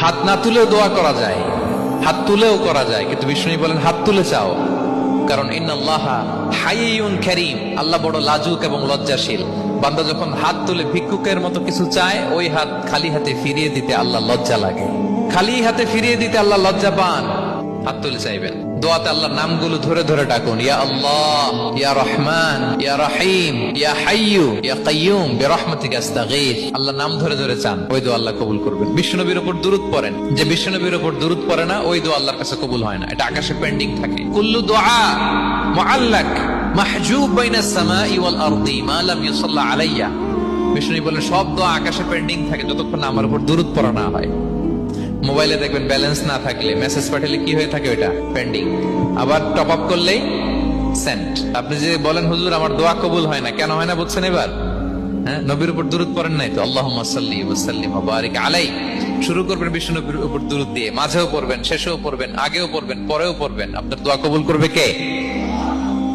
হাত না তুলেও দোয়া করা যায়, হাত তুলেও করা যায়, কিন্তু বিষ্ণু বলেন হাত তুলে চাও, কারণ ইন্নাল্লাহা হাইয়ুন কারীম, আল্লাহ বড় লাজুক এবং লজ্জাশীল। বান্দা যখন হাত তুলে ভিক্ষুকের মতো কিছু চায়, ওই হাত খালি হাতে ফিরিয়ে দিতে আল্লাহ লজ্জা লাগে, খালি হাতে ফিরিয়ে দিতে আল্লাহ লজ্জা পান। হাত তুলে চাইবেন, দোয়াতে আল্লাহর নামগুলো ধরে ধরে ডাকুন, ইয়া আল্লাহ, ইয়া রহমান, ইয়া রহিম, ইয়া হাইয়ু, ইয়া কাইয়ুম, বিরহমাতিকা আস্তাগীথ। আল্লাহর নাম ধরে ধরে চান, ওই দোয়া আল্লাহ কবুল করবেন। বিশ্বনবীর উপর দুরূদ পড়েন, যে বিশ্বনবীর উপর দুরূদ পড়ে না, ওই দোয়া আল্লাহর কাছে কবুল হয় না, এটা আকাশে পেন্ডিং থাকে। কুল্লু দুআ মুআল্লাক মাহজুব বাইনাস সামাই ওয়াল আরদি মা লাম ইউসাল্লা আলাইয়া। বিষ্ণু বলেন সব দোয়া আকাশে পেন্ডিং থাকে যতক্ষণ না আমার উপর দুরূদ পড়া না হয়। মোবাইলে দেখবেন ব্যালেন্স না থাকলে মেসেজ পাঠালে কি হয়ে থাকে, ওইটা পেন্ডিং, আবার টপ আপ করলেই সেন্ট। আপনি যে বলেন হুজুর আমার দোয়া কবুল হয় না, কেন হয় না বুঝছেন এবার? হ্যাঁ, নবীর উপর দুরূদ পড়েন নাই তো। আল্লাহুম্মা সাল্লি ওয়া সাল্লিম ওয়া বারিক আলাইহি। শুরু করবেন বিশ্ব নবীর উপর দুরূদ দিয়ে, মাঝেও পড়বেন, শেষেও পড়বেন, আগেও পড়বেন, পরেও পড়বেন। আপনার দোয়া কবুল করবে কে?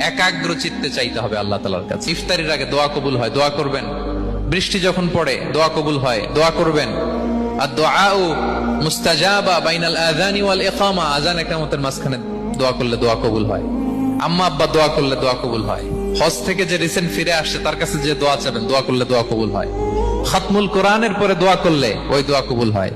একাগ্র চিত্তে চাইতে হবে আল্লাহ তাআলার কাছে। ইফতারির আগে দোয়া কবুল হয়, দোয়া করবেন। বৃষ্টি যখন পড়ে দোয়া কবুল হয়, দোয়া করবেন। আর দুআউ মুস্তাজাবা বাইনাল আযানি ওয়াল ইকামা, আযান ইকামতের মাঝখানে দোয়া করলে দোয়া কবুল হয়। আম্মা আব্বা দোয়া করলে দোয়া কবুল হয়। হজ থেকে যে রিসেন্ট ফিরে আসছে তার কাছে যে দোয়া চাবেন, দোয়া করলে দোয়া কবুল হয়। খাতমুল কোরআনের পরে দোয়া করলে ওই দোয়া কবুল হয়।